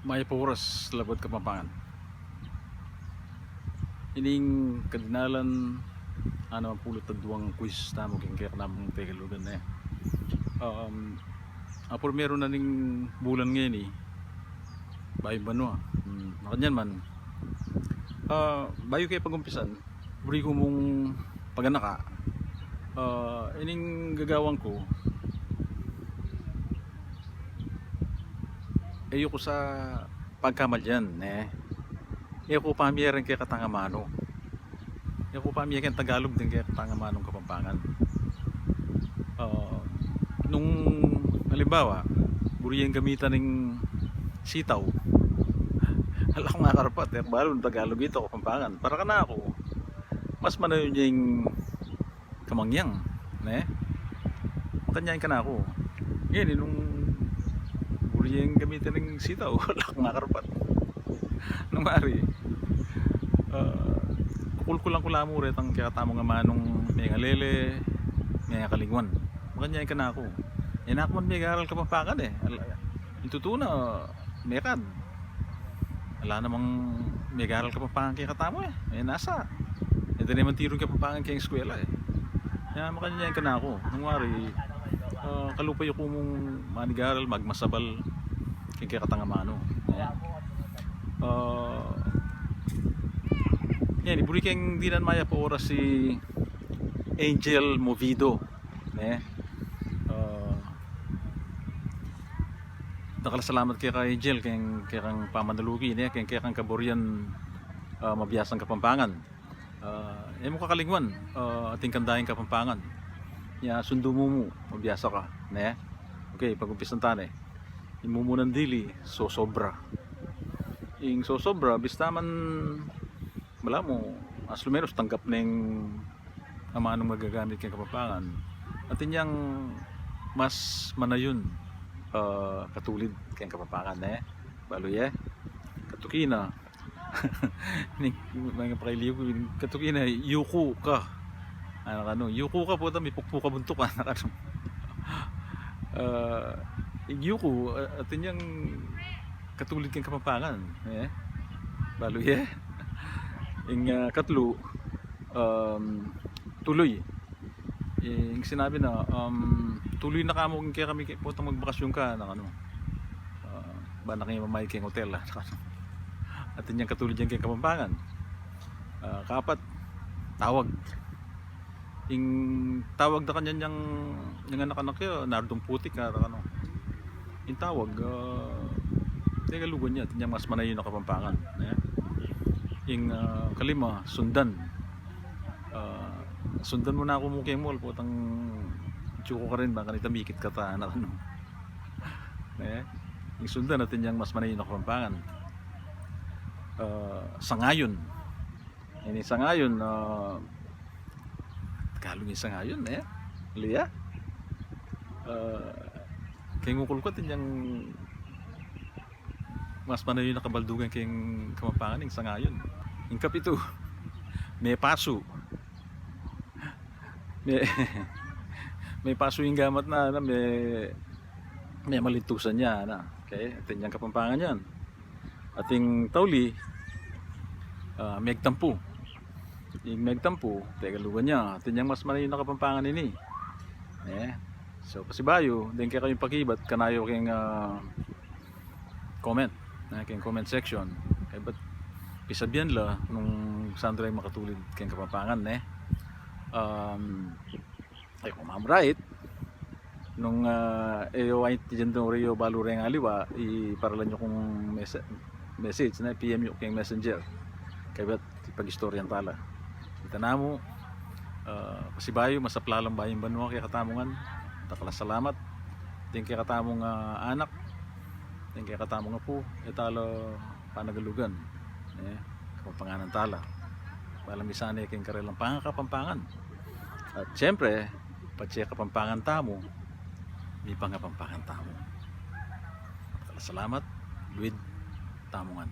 May puras labot Kapampangan. Ining kadinalan ano pulot tagduang quiz tamo king kaya namong Tegalugan na apor meron na ning bulan ngayon bayo banwa nakanyan man bayo kay pagumpisan buri ko mong paganaka ining gagawang ko ayo ko sa pagkamalyan ayo ko pamiyaran kay katangamano ayo ko pamiyaran Tagalog din kay katangamanong Kapampangan. Nung halimbawa buri yung gamitan ng sitaw hala ko nga karapat balon Tagalog ito Kapampangan para ka na ako mas manayon yung kamangyang makanyain ka na ako ngayon nung buri yung gamitan ng sitaw hala ko nga karapat nung mari kulang mo rin ang kaya tamong nga manong may ngalele may kalingwan makanyain ka na ako yan ako man may garal Kapampangan yung totoo na may kad wala namang may garal Kapampangan kaya katamo may nasa ito naman tirong Kapampangan kaya eskwela yan makanyain ka na ako nung mari kalupay ko mong manigaral magmasabal kaya katangamano yan iburi kayong dinan maya po oras si Angel Movido nakalasalamat kay Angel kay kang pamanalugi kay kang kaboryan mabiyasang Kapampangan mo kakalingwan ating kandaing Kapampangan ya sundo mo mabiyasa ka okay pag-umpisan tane imumunan dili sobra ing sobra bista man wala mo as lumeros tanggap na yung amanong magagamit kay Kapampangan at inyang mas manayon katulid kay Kapampangan baloy katukina mga pakiliw katukina yuko ka yuko ka po may pukpuka buntok yuko at inyang katulid kay Kapampangan baloy ing katlo tuloy yung sinabi na tuloy na kamo kaya kami putang magbakasyon ka ba na kayo mamay kayong hotel at yung katulad yan kay Kapampangan kapat tawag yung tawag na kanyan yung anak-anak yun nardong putik yung tawag Tegalugan niya at yung mas manayon na Kapampangan yung kalima sundan sundan mo na ako mukha mall putang tsuko ka rin baka nitamikit ka ta yung sundan natin yung mas manayon na Kapampangan sangayon ini sangayon Tagalog yung sangayon liya kaya ngukulkot yung mas manayon na kabaldugan kayong Kapampangan yung sangayon yung kapito may paso may paso yung gamat na may malintusan niya okay atin yung Kapampangan yan ating tauli may agtampo yung may agtampo Tegalugan niya atin yung mas manayon na Kapampangan ini so pasibayo din kaya kayong pakibat kanayo kayong comment kayong comment section ba't pisabyan la nung sandray makatulid kayong Kapampangan ay kung right nung ay tiyan doon Rio Balureng aliwa iparalan nyo kung message PM nyo kayong messenger kaya ba't pag-istoryan tala kita na mo pasibayo masaplalang bayang banwa kaya katamongan takala salamat din kaya katamong anak din kaya katamong apo italo panagalugan Kapampangan tala walang isane kayong karelang Kapampangan at syempre pati Kapampangan tamo may Kapampangan tamo salamat with tamongan.